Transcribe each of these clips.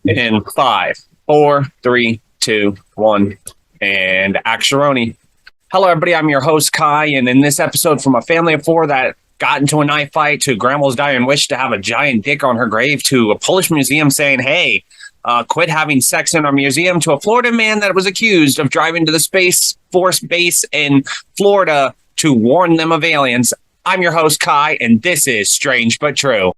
In five, four, three, two, one, and Actionroni. Hello, everybody. I'm your host, Kai, and in this episode from a family of four that got into a knife fight to grandma's dying wish to have a giant dick on her grave to a Polish museum saying, hey, quit having sex in our museum to a Florida man that was accused of driving to the Space Force base in Florida to warn them of aliens. I'm your host, Kai, and this is Strange But True.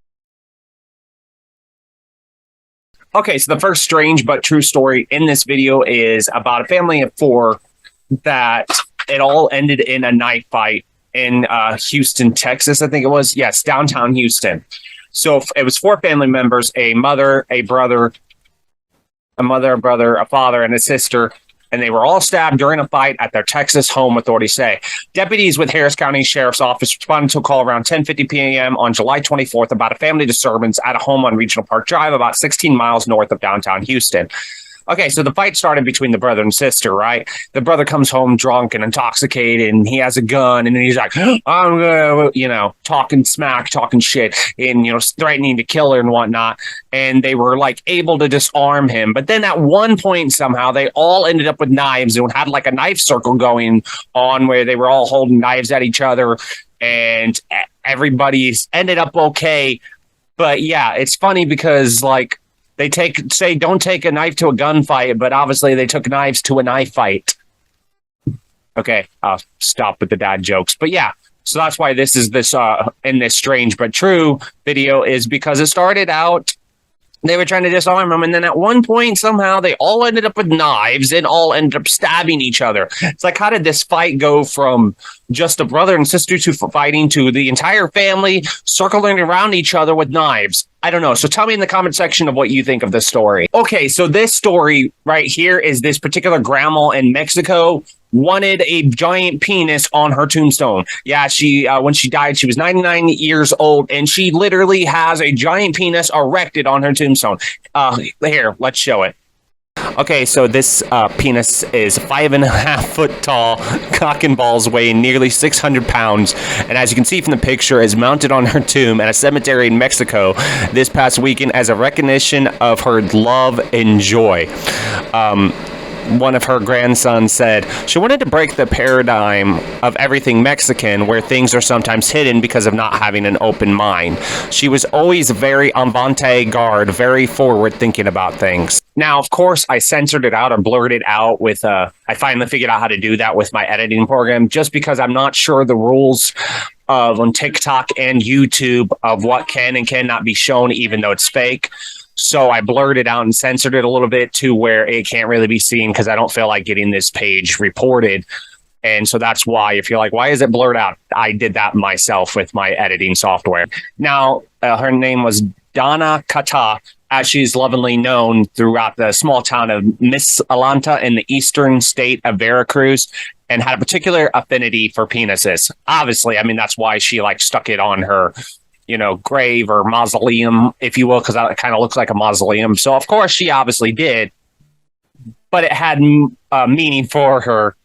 Okay, so the first strange but true story in this video is about a family of four that it all ended in a knife fight in Houston, Texas, I think it was. Yes, downtown Houston. So it was four family members, a mother, a brother, a father, and a sister, and they were all stabbed during a fight at their Texas home, authorities say. Deputies with Harris County Sheriff's Office responded to a call around 10:50 p.m. on July 24th about a family disturbance at a home on Regional Park Drive, about 16 miles north of downtown Houston. Okay, so the fight started between the brother and sister, right? The brother comes home drunk and intoxicated, and he has a gun, and he's like, I'm gonna, talking smack, talking shit, and, threatening to kill her and whatnot. And they were, able to disarm him. But then at one point, somehow, they all ended up with knives and had, a knife circle going on where they were all holding knives at each other, and everybody's ended up okay. But, yeah, it's funny because, they say don't take a knife to a gunfight, but obviously they took knives to a knife fight. Okay, I'll stop with the dad jokes. But yeah, so that's why this is in this strange but true video, is because it started out, they were trying to disarm him, and then at one point, somehow, they all ended up with knives and all ended up stabbing each other. It's like, how did this fight go from just a brother and sister to fighting to the entire family circling around each other with knives? I don't know. So tell me in the comment section of what you think of this story. Okay, so this story right here is this particular grandma in Mexico wanted a giant penis on her tombstone. Yeah, she when she died, she was 99 years old, and she literally has a giant penis erected on her tombstone. Here, let's show it. Okay, so this penis is 5.5 foot tall, cock and balls weighing nearly 600 pounds, and as you can see from the picture, is mounted on her tomb at a cemetery in Mexico this past weekend as a recognition of her love and joy. One of her grandsons said she wanted to break the paradigm of everything Mexican, where things are sometimes hidden because of not having an open mind. She was always very avant-garde, very forward thinking about things. Now, of course, I censored it out or blurred it out with, I finally figured out how to do that with my editing program, just because I'm not sure the rules on TikTok and YouTube of what can and cannot be shown, even though it's fake. So I blurred it out and censored it a little bit to where it can't really be seen, because I don't feel like getting this page reported. And so that's why, if you're like, why is it blurred out? I did that myself with my editing software. Now, her name was Donna Cata, as she's lovingly known throughout the small town of Misalanta in the eastern state of Veracruz, and had a particular affinity for penises. Obviously, I mean, that's why she stuck it on her grave or mausoleum, if you will, because that kind of looks like a mausoleum. So, of course, she obviously did, but it had meaning for her.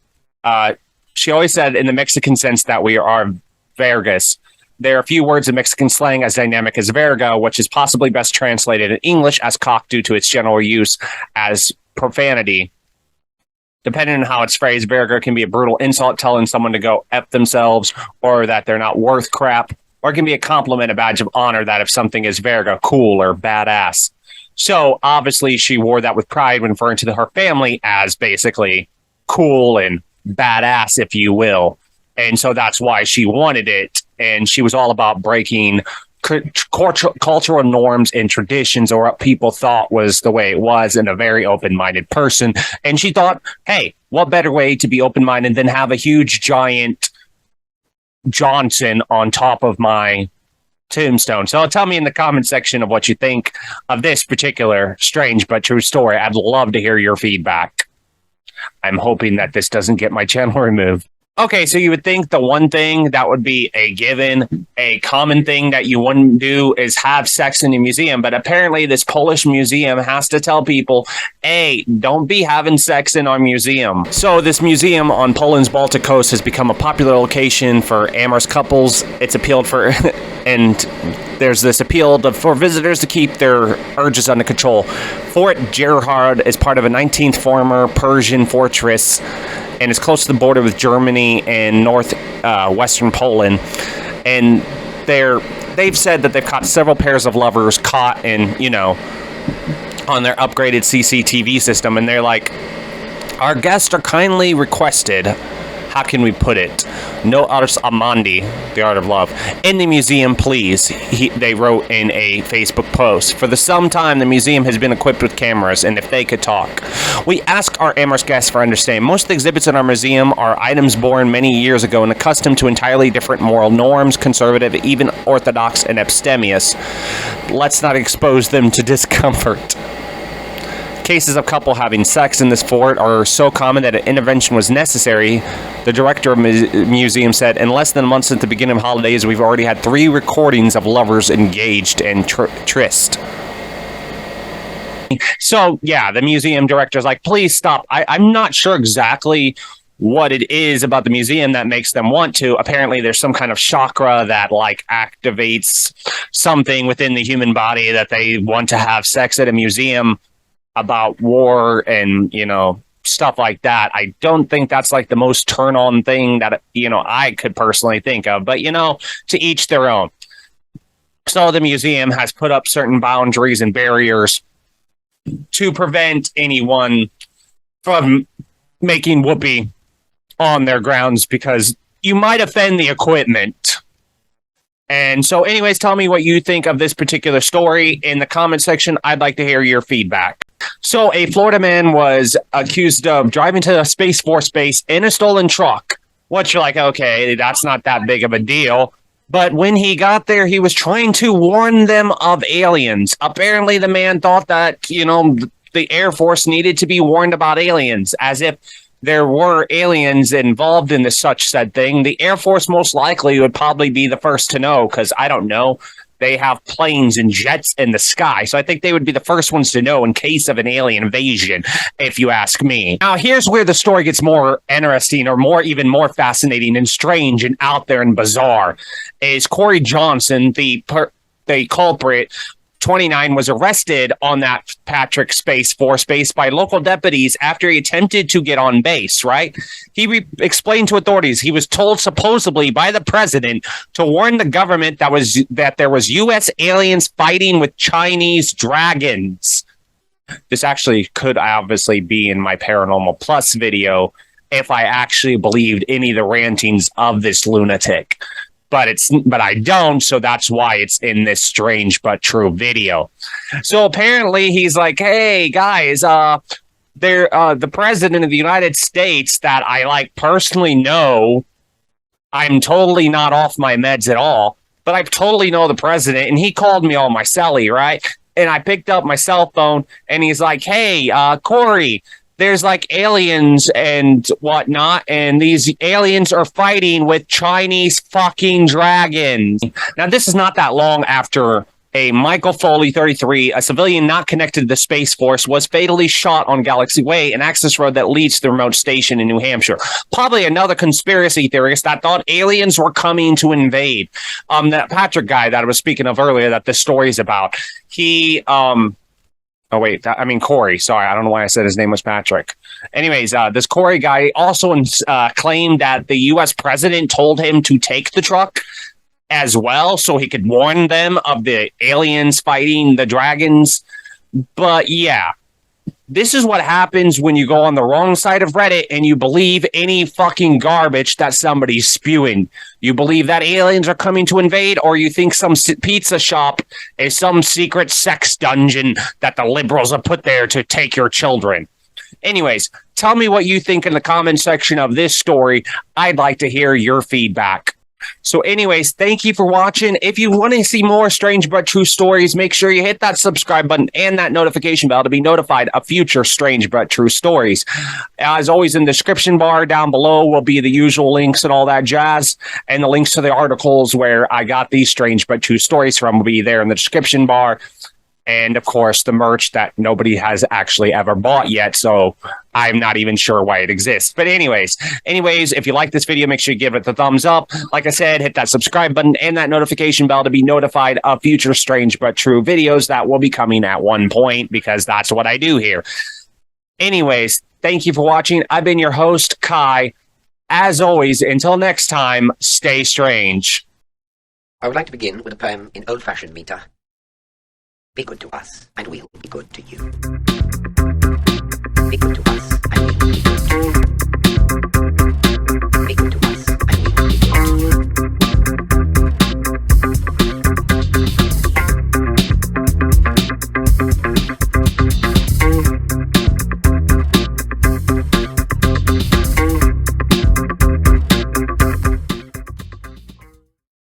She always said in the Mexican sense that we are Vergas. There are a few words in Mexican slang as dynamic as verga, which is possibly best translated in English as cock due to its general use as profanity. Depending on how it's phrased, verga can be a brutal insult telling someone to go F themselves, or that they're not worth crap. Or it can be a compliment, a badge of honor, that if something is verga, cool or badass. So obviously she wore that with pride when referring to her family as basically cool and badass, if you will. And so that's why she wanted it. And she was all about breaking cultural norms and traditions, or what people thought was the way it was, and a very open-minded person. And she thought, hey, what better way to be open-minded than have a huge giant Johnson on top of my tombstone? So tell me in the comment section of what you think of this particular strange but true story. I'd love to hear your feedback. I'm hoping that this doesn't get my channel removed. Okay, so you would think the one thing that would be a given, a common thing that you wouldn't do is have sex in a museum. But apparently, this Polish museum has to tell people, hey, don't be having sex in our museum. So, this museum on Poland's Baltic coast has become a popular location for amorous couples. It's appealed for, and there's this appeal for visitors to keep their urges under control. Fort Gerhard is part of a 19th former Persian fortress, and it's close to the border with Germany and northwestern Poland. And they've said that they've caught several pairs of lovers caught in, on their upgraded CCTV system. And they're like, our guests are kindly requested, how can we put it? No ars amandi, the art of love, in the museum, please. They wrote in a Facebook post. For some time, the museum has been equipped with cameras, and if they could talk. We ask our amorous guests for understanding. Most of the exhibits in our museum are items born many years ago and accustomed to entirely different moral norms, conservative, even orthodox, and abstemious. Let's not expose them to discomfort. Cases of couple having sex in this fort are so common that an intervention was necessary. The director of the museum said, in less than a month since the beginning of holidays, we've already had 3 recordings of lovers engaged in tryst. So, yeah, the museum director's like, please stop. I'm not sure exactly what it is about the museum that makes them want to. Apparently, there's some kind of chakra that, activates something within the human body that they want to have sex at a museum about war and, stuff like that. I don't think that's the most turn on thing that, I could personally think of, but, to each their own. So the museum has put up certain boundaries and barriers to prevent anyone from making whoopee on their grounds because you might offend the equipment. And so anyways, tell me what you think of this particular story in the comment section. I'd like to hear your feedback. So a Florida man was accused of driving to a Space Force base in a stolen truck, which you're like, okay, that's not that big of a deal. But when he got there, he was trying to warn them of aliens. Apparently, the man thought that, the Air Force needed to be warned about aliens, as if there were aliens involved in this such said thing. The Air Force most likely would probably be the first to know, because I don't know. They have planes and jets in the sky. So I think they would be the first ones to know in case of an alien invasion, if you ask me. Now, here's where the story gets more interesting or even more fascinating and strange and out there and bizarre. Is Corey Johnson, the culprit, 29, was arrested on that Patrick Space Force base by local deputies after he attempted to get on base, right? He explained to authorities he was told supposedly by the president to warn the government that there was U.S. aliens fighting with Chinese dragons. This actually could obviously be in my Paranormal Plus video if I actually believed any of the rantings of this lunatic. But I don't, so that's why it's in this strange but true video. So apparently he's like, hey guys, the president of the United States that I personally know, I'm totally not off my meds at all, but I totally know the president, and he called me on my celly, right? And I picked up my cell phone, and he's like, hey, Corey, there's aliens and whatnot, and these aliens are fighting with Chinese fucking dragons. Now, this is not that long after a Michael Foley, 33, a civilian not connected to the Space Force, was fatally shot on Galaxy Way, an access road that leads to the remote station in New Hampshire. Probably another conspiracy theorist that thought aliens were coming to invade. That Patrick guy that I was speaking of earlier that this story is about, he... Corey. Sorry, I don't know why I said his name was Patrick. Anyways, this Corey guy also claimed that the U.S. president told him to take the truck as well so he could warn them of the aliens fighting the dragons. But yeah, this is what happens when you go on the wrong side of Reddit and you believe any fucking garbage that somebody's spewing. You believe that aliens are coming to invade, or you think some pizza shop is some secret sex dungeon that the liberals have put there to take your children. Anyways, tell me what you think in the comment section of this story. I'd like to hear your feedback. So anyways, thank you for watching. If you want to see more strange but true stories, make sure you hit that subscribe button and that notification bell to be notified of future strange but true stories. As always, in the description bar down below will be the usual links and all that jazz, and the links to the articles where I got these strange but true stories from will be there in the description bar. And of course, the merch that nobody has actually ever bought yet, so I'm not even sure why it exists. But anyways, if you like this video, make sure you give it the thumbs up. Like I said, hit that subscribe button and that notification bell to be notified of future strange but true videos that will be coming at one point, because that's what I do here. Anyways, thank you for watching. I've been your host, Kai. As always, until next time, stay strange. I would like to begin with a poem in old-fashioned meter. Be good to us, and we'll be good to you. Be good to us, and we'll be good to you.